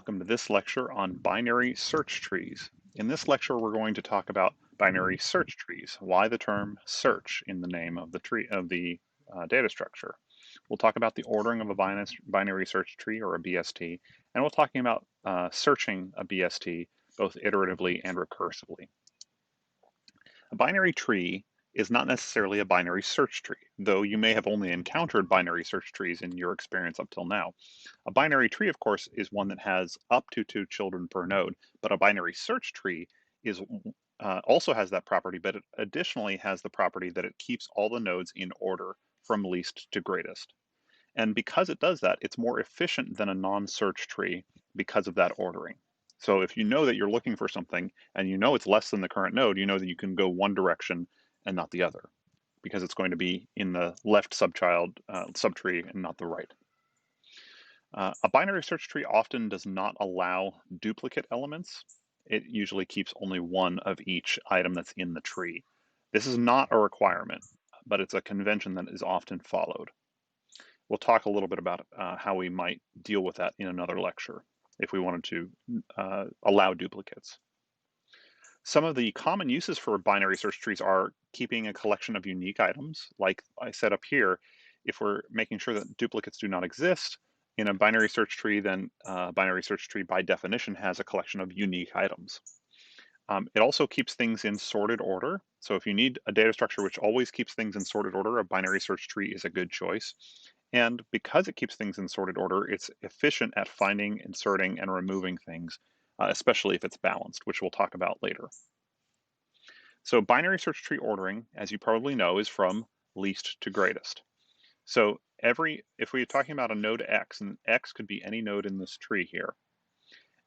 Welcome to this lecture on binary search trees. In this lecture, we're going to talk about binary search trees. Why the term search in the name of the tree of the data structure? We'll talk about the ordering of a binary search tree or a BST, and we're talking about searching a BST both iteratively and recursively. A binary tree is not necessarily a binary search tree, though you may have only encountered binary search trees in your experience up till now. A binary tree, of course, is one that has up to 2 children per node, but a binary search tree is also has that property, but it additionally has the property that it keeps all the nodes in order from least to greatest. And because it does that, it's more efficient than a non-search tree because of that ordering. So if you know that you're looking for something and you know it's less than the current node, you know that you can go one direction and not the other because it's going to be in the left subtree and not the right. A binary search tree often does not allow duplicate elements. It usually keeps only one of each item that's in the tree. This is not a requirement, but it's a convention that is often followed. We'll talk a little bit about how we might deal with that in another lecture if we wanted to allow duplicates. Some of the common uses for binary search trees are keeping a collection of unique items. Like I said up here, if we're making sure that duplicates do not exist in a binary search tree, then binary search tree by definition has a collection of unique items. It also keeps things in sorted order. So if you need a data structure which always keeps things in sorted order, a binary search tree is a good choice. And because it keeps things in sorted order, it's efficient at finding, inserting, and removing things, especially if it's balanced, which we'll talk about later. So binary search tree ordering, as you probably know, is from least to greatest. So if we're talking about a node X, and X could be any node in this tree here,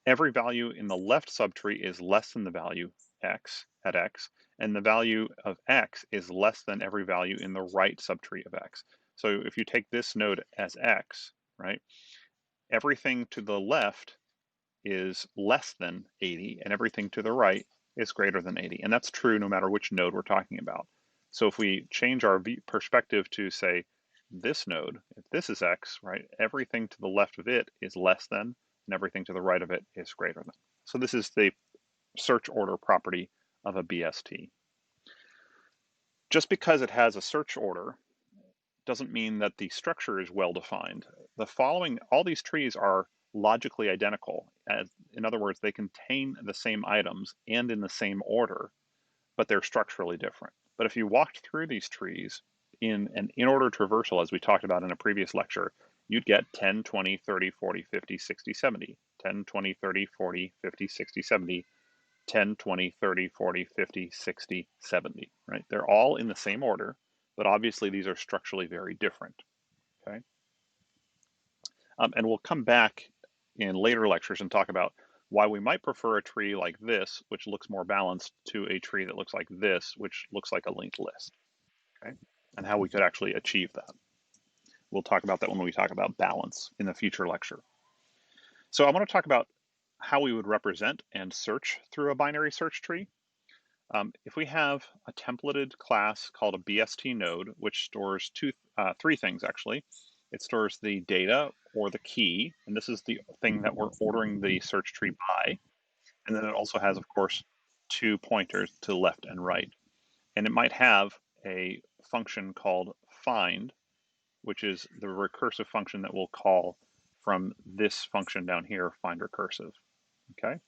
every value in the left subtree is less than the value X at X, and the value of X is less than every value in the right subtree of X. So if you take this node as X, right, everything to the left is less than 80, and everything to the right is greater than 80. And that's true no matter which node we're talking about. So if we change our perspective to say this node, if this is X, right, everything to the left of it is less than, and everything to the right of it is greater than. So this is the search order property of a BST. Just because it has a search order doesn't mean that the structure is well defined. All these trees are logically identical. In other words, they contain the same items and in the same order, but they're structurally different. But if you walked through these trees in an in-order traversal, as we talked about in a previous lecture, you'd get 10, 20, 30, 40, 50, 60, 70, 10, 20, 30, 40, 50, 60, 70, 10, 20, 30, 40, 50, 60, 70, right? They're all in the same order, but obviously these are structurally very different, okay? And we'll come back in later lectures and talk about why we might prefer a tree like this, which looks more balanced, to a tree that looks like this, which looks like a linked list, okay? And how we could actually achieve that. We'll talk about that when we talk about balance in a future lecture. So I want to talk about how we would represent and search through a binary search tree. If we have a templated class called a BST node, which stores three things actually. It stores the data or the key, and this is the thing that we're ordering the search tree by. And then it also has, of course, 2 pointers to left and right. And it might have a function called find, which is the recursive function that we'll call from this function down here, find recursive, okay?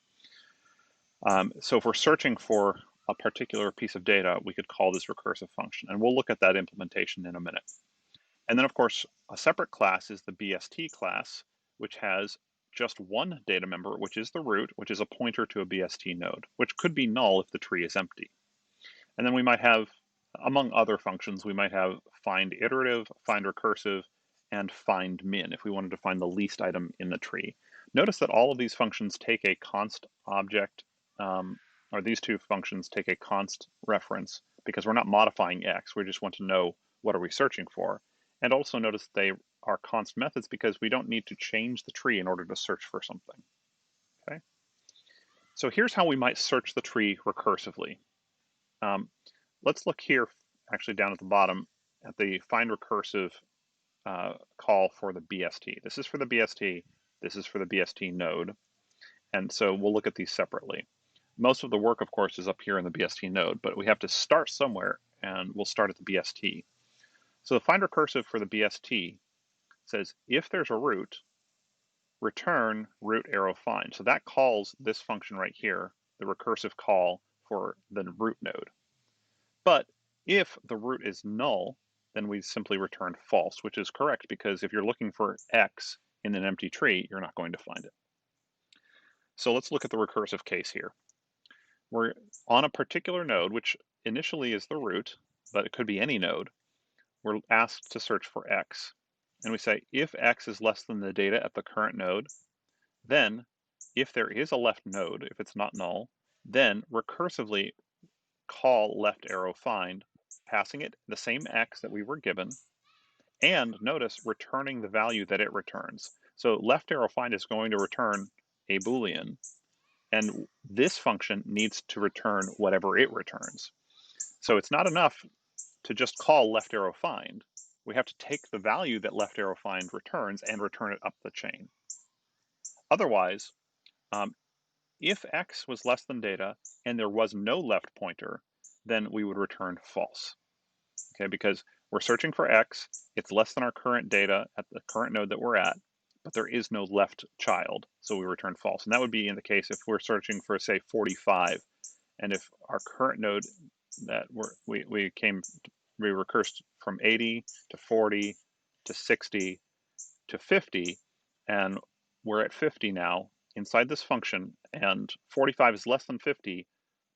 So if we're searching for a particular piece of data, we could call this recursive function, and we'll look at that implementation in a minute. And then, of course, a separate class is the BST class, which has just one data member, which is the root, which is a pointer to a BST node, which could be null if the tree is empty. And then we might have, among other functions, we might have find iterative, find recursive, and find min if we wanted to find the least item in the tree. Notice that all of these functions take a const object, or these two functions take a const reference because we're not modifying X, we just want to know what are we searching for. And also notice they are const methods because we don't need to change the tree in order to search for something, okay? So here's how we might search the tree recursively. Let's look here, actually down at the bottom, at the find recursive call for the BST. This is for the BST, this is for the BST node. And so we'll look at these separately. Most of the work, of course, is up here in the BST node, but we have to start somewhere, and we'll start at the BST. So the find recursive for the BST says if there's a root, return root arrow find. So that calls this function right here, the recursive call for the root node. But if the root is null, then we simply return false, which is correct because if you're looking for X in an empty tree, you're not going to find it. So let's look at the recursive case here. We're on a particular node, which initially is the root, but it could be any node. We're asked to search for X. And we say, if X is less than the data at the current node, then if there is a left node, if it's not null, then recursively call left arrow find, passing it the same X that we were given, and notice returning the value that it returns. So left arrow find is going to return a Boolean, and this function needs to return whatever it returns. So it's not enough to just call left arrow find. We have to take the value that left arrow find returns and return it up the chain. Otherwise, if X was less than data and there was no left pointer, then we would return false. Okay, because we're searching for X, it's less than our current data at the current node that we're at, but there is no left child, so we return false. And that would be in the case if we're searching for, say, 45, and if our current node that we recursed from 80 to 40 to 60 to 50, and we're at 50 now inside this function, and 45 is less than 50,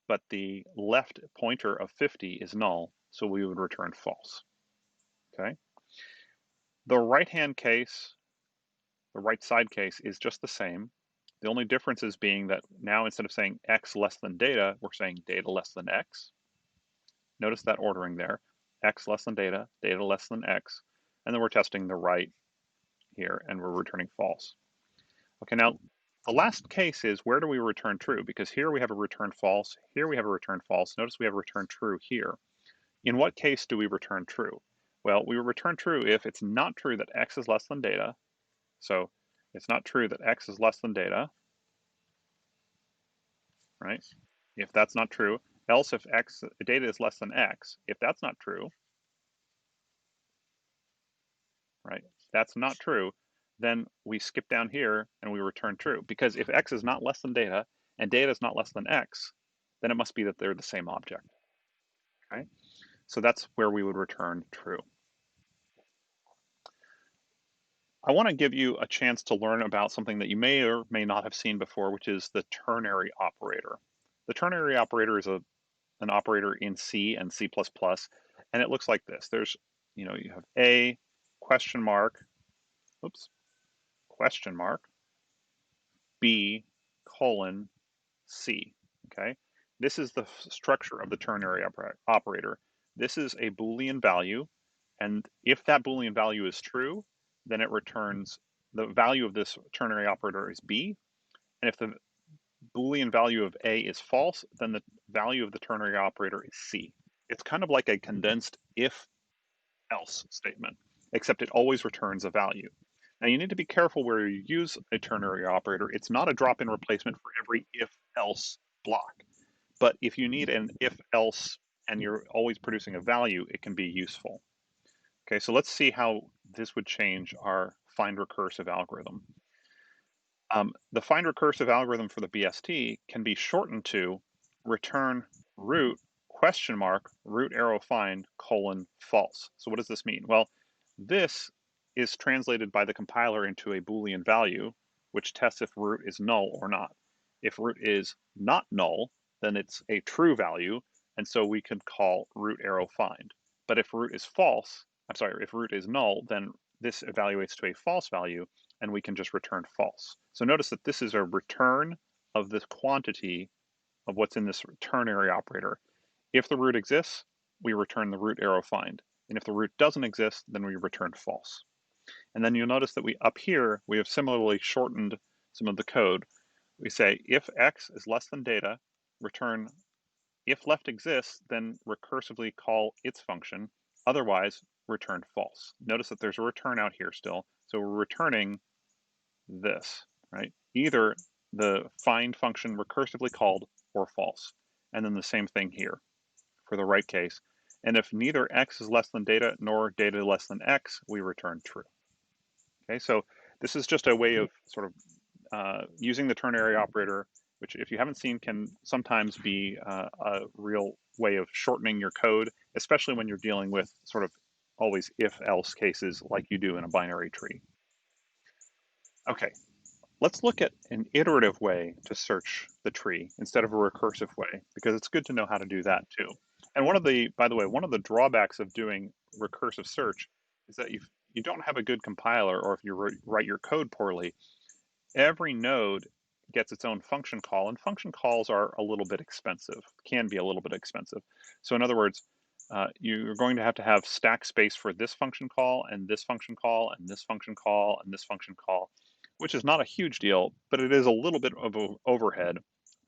but the left pointer of 50 is null, so we would return false. Okay. The right-hand case, the right side case, is just the same. The only difference is being that now instead of saying X less than data, we're saying data less than X. Notice that ordering there. X less than data, data less than X. And then we're testing the right here, and we're returning false. Okay, now the last case is where do we return true? Because here we have a return false, here we have a return false. Notice we have a return true here. In what case do we return true? Well, we return true if it's not true that X is less than data. So it's not true that X is less than data, right? If that's not true, else if data is less than X, if that's not true, right? That's not true, then we skip down here and we return true. Because if X is not less than data and data is not less than X, then it must be that they're the same object, right? So that's where we would return true. I want to give you a chance to learn about something that you may or may not have seen before, which is the ternary operator. The ternary operator is an operator in C and C++, and it looks like this. There's, you have A, question mark, oops, question mark, B, colon, C, okay? This is the structure of the ternary operator. This is a Boolean value, and if that Boolean value is true, then it returns the value of this ternary operator is B, and if the Boolean value of A is false, then the value of the ternary operator is C. It's kind of like a condensed if-else statement, except it always returns a value. Now you need to be careful where you use a ternary operator. It's not a drop-in replacement for every if-else block. But if you need an if-else and you're always producing a value, it can be useful. Okay, so let's see how this would change our find recursive algorithm. The find recursive algorithm for the BST can be shortened to return root question mark root arrow find colon false. So what does this mean? Well, this is translated by the compiler into a Boolean value, which tests if root is null or not. If root is not null, then it's a true value, and so we could call root arrow find. But if root is false, if root is null, then this evaluates to a false value, and we can just return false. So notice that this is a return of the quantity of what's in this ternary operator. If the root exists, we return the root arrow find. And if the root doesn't exist, then we return false. And then you'll notice that up here, we have similarly shortened some of the code. We say if X is less than data, return if left exists, then recursively call its function. Otherwise, return false. Notice that there's a return out here still. So we're returning this, right? Either the find function recursively called or false. And then the same thing here for the right case. And if neither x is less than data nor data less than x, we return true. Okay, so this is just a way of sort of using the ternary operator, which if you haven't seen can sometimes be a real way of shortening your code, especially when you're dealing with sort of always if-else cases like you do in a binary tree. Okay, let's look at an iterative way to search the tree instead of a recursive way, because it's good to know how to do that too. And by the way, one of the drawbacks of doing recursive search is that you don't have a good compiler, or if you write your code poorly, every node gets its own function call, and function calls are a little bit expensive, can be a little bit expensive. So in other words, you're going to have stack space for this function call, and this function call, and this function call, and this function call, which is not a huge deal, but it is a little bit of an overhead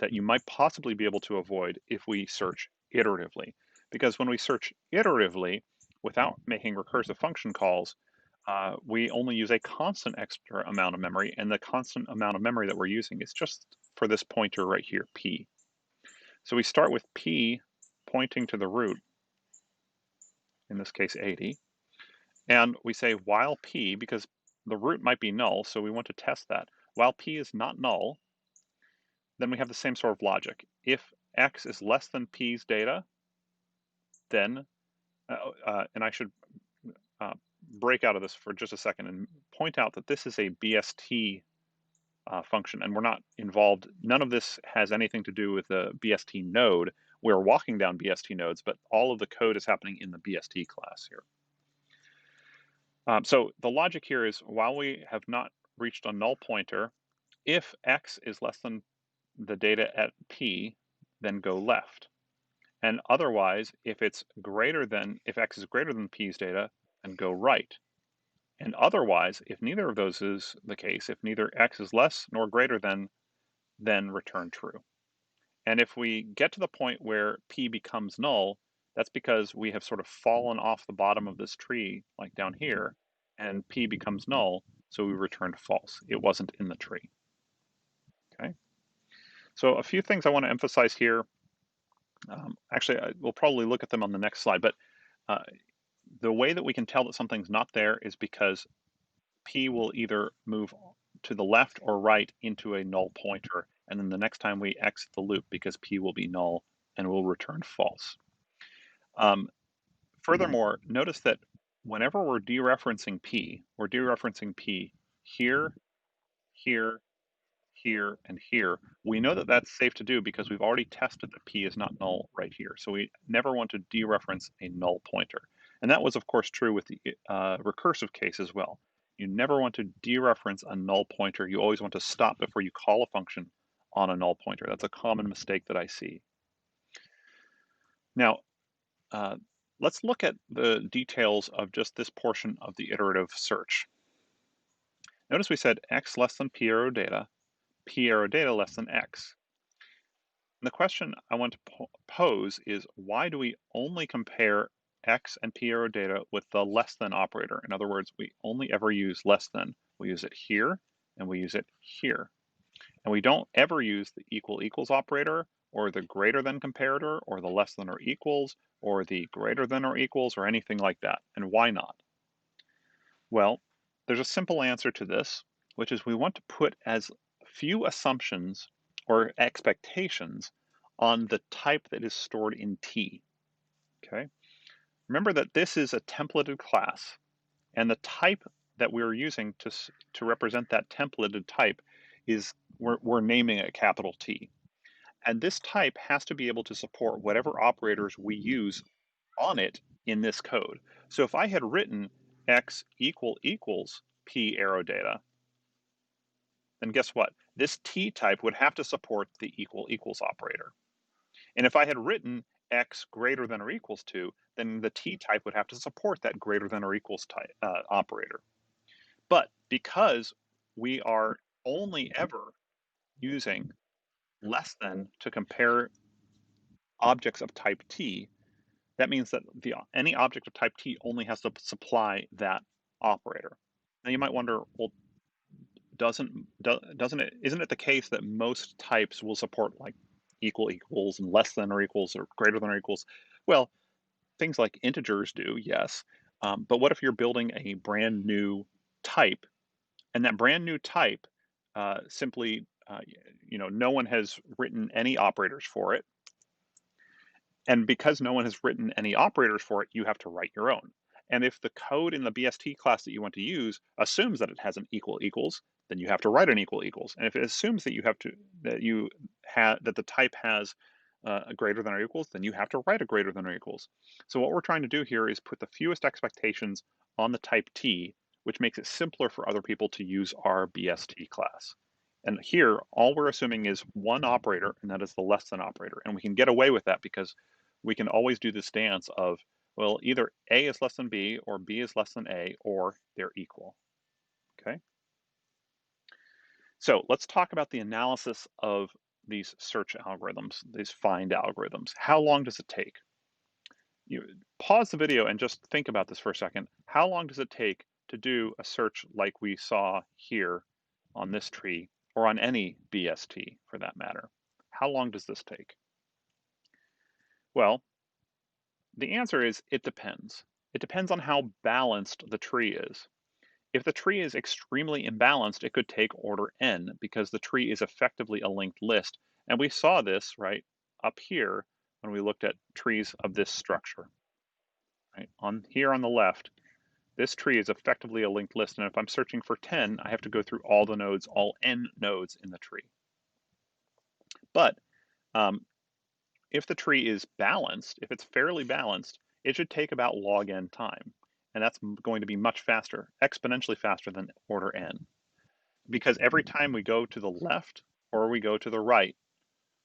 that you might possibly be able to avoid if we search iteratively. Because when we search iteratively, without making recursive function calls, we only use a constant extra amount of memory, and the constant amount of memory that we're using is just for this pointer right here, p. So we start with p pointing to the root, in this case 80, and we say while p, because the root might be null, so we want to test that. While p is not null, then we have the same sort of logic. If x is less than p's data, then, and I should break out of this for just a second and point out that this is a BST function, and we're not involved. None of this has anything to do with the BST node. We're walking down BST nodes, but all of the code is happening in the BST class here. So the logic here is, while we have not reached a null pointer, if x is less than the data at p, then go left. And otherwise, if x is greater than p's data, then go right. And otherwise, if neither of those is the case, if neither x is less nor greater than, then return true. And if we get to the point where p becomes null, that's because we have sort of fallen off the bottom of this tree, like down here, and p becomes null, so we returned false. It wasn't in the tree. Okay. So a few things I want to emphasize here. Actually, we'll probably look at them on the next slide, but the way that we can tell that something's not there is because p will either move to the left or right into a null pointer, and then the next time we exit the loop, because p will be null, and will return false. Furthermore, notice that whenever we're dereferencing p here, here, here, and here. We know that that's safe to do because we've already tested that p is not null right here. So we never want to dereference a null pointer. And that was, of course, true with the recursive case as well. You never want to dereference a null pointer. You always want to stop before you call a function on a null pointer. That's a common mistake that I see. Now, let's look at the details of just this portion of the iterative search. Notice we said x less than p arrow data, p arrow data less than x. And the question I want to pose is, why do we only compare x and p arrow data with the less than operator? In other words, we only ever use less than. We use it here, and we use it here. And we don't ever use the equal equals operator, or the greater than comparator, or the less than or equals, or the greater than or equals, or anything like that. And why not? Well, there's a simple answer to this, which is we want to put as few assumptions or expectations on the type that is stored in T. Okay. Remember that this is a templated class, and the type that we're using to represent that templated type is, we're naming it capital T. And this type has to be able to support whatever operators we use on it in this code. So if I had written x equals p arrow data, then guess what? This T type would have to support the equal equals operator. And if I had written x greater than or equals to, then the T type would have to support that greater than or equals type, operator. But because we are only ever using less than to compare objects of type T, that means that any object of type T only has to supply that operator. Now you might wonder, well, isn't it the case that most types will support like equal equals and less than or equals or greater than or equals? Well, things like integers do, yes. But what if you're building a brand new type, and that brand new type simply, no one has written any operators for it, and because no one has written any operators for it, you have to write your own. And if the code in the BST class that you want to use assumes that it has an equal equals, then you have to write an equal equals. And if it assumes that that the type has a greater than or equals, then you have to write a greater than or equals. So what we're trying to do here is put the fewest expectations on the type T, which makes it simpler for other people to use our BST class. And here, all we're assuming is one operator, and that is the less than operator. And we can get away with that because we can always do this dance of, well, either A is less than B or B is less than A, or they're equal, okay? So let's talk about the analysis of these search algorithms, these find algorithms. How long does it take? You pause the video and just think about this for a second. How long does it take to do a search like we saw here on this tree, or on any BST for that matter? How long does this take? Well, the answer is it depends. It depends on how balanced the tree is. If the tree is extremely imbalanced, it could take order n because the tree is effectively a linked list. And we saw this right up here when we looked at trees of this structure. Right on here on the left, this tree is effectively a linked list. And if I'm searching for 10, I have to go through all the nodes, all n nodes in the tree. But um, if the tree is balanced, if it's fairly balanced, it should take about log n time. And that's going to be much faster, exponentially faster than order n. Because every time we go to the left or we go to the right,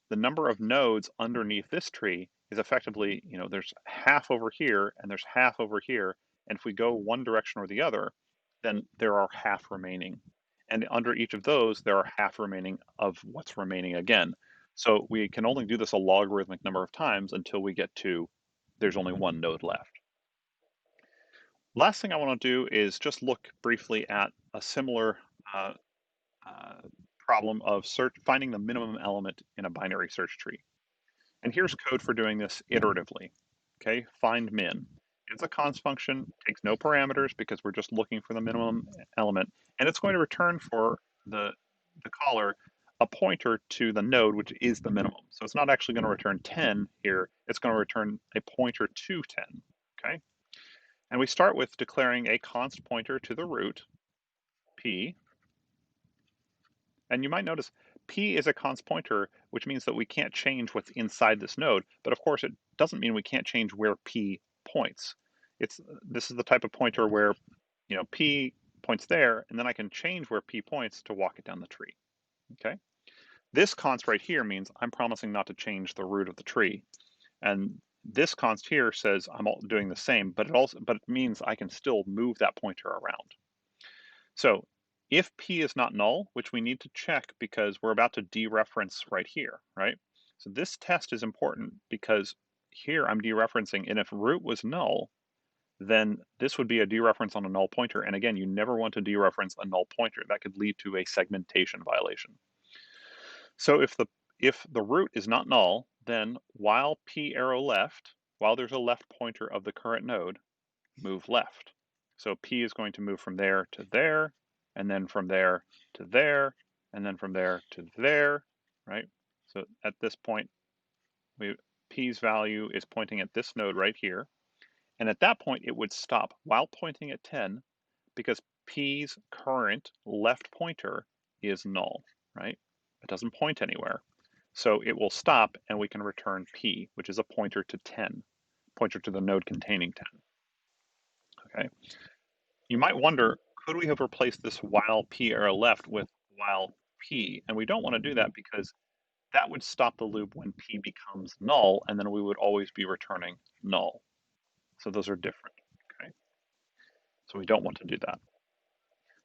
the number of nodes underneath this tree is effectively, there's half over here and there's half over here. And if we go one direction or the other, then there are half remaining. And under each of those, there are half remaining of what's remaining again. So we can only do this a logarithmic number of times until we get to there's only one node left. Last thing I want to do is just look briefly at a similar uh, uh, problem of finding the minimum element in a binary search tree. And here's code for doing this iteratively. Okay, find min. It's a const function, takes no parameters because we're just looking for the minimum element, and it's going to return for the caller a pointer to the node, which is the minimum. So it's not actually going to return 10 here, it's going to return a pointer to 10, okay? And we start with declaring a const pointer to the root, p, and you might notice p is a const pointer, which means that we can't change what's inside this node, but of course it doesn't mean we can't change where p points. This is the type of pointer where, p points there, and then I can change where p points to walk it down the tree, okay? This const right here means I'm promising not to change the root of the tree. And this const here says I'm doing the same, but it means I can still move that pointer around. So if p is not null, which we need to check because we're about to dereference right here, right? So this test is important because here I'm dereferencing, and if root was null, then this would be a dereference on a null pointer. And again, you never want to dereference a null pointer. That could lead to a segmentation violation. So if the root is not null, then while p arrow left, while there's a left pointer of the current node, move left. So p is going to move from there to there, and then from there to there, and then from there to there, right? So at this point, p's value is pointing at this node right here. And at that point, it would stop while pointing at 10 because p's current left pointer is null, right? It doesn't point anywhere. So it will stop and we can return p, which is a pointer to 10, pointer to the node containing 10. Okay. You might wonder, could we have replaced this while p arrow left with while p? And we don't want to do that because that would stop the loop when p becomes null, and then we would always be returning null. So those are different, okay? So we don't want to do that.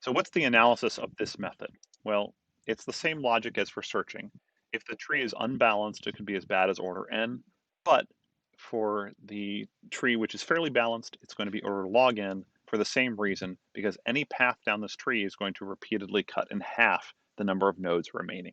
So what's the analysis of this method? Well, it's the same logic as for searching. If the tree is unbalanced, it could be as bad as order n, but for the tree which is fairly balanced, it's going to be order log n. For for the same reason, because any path down this tree is going to repeatedly cut in half the number of nodes remaining.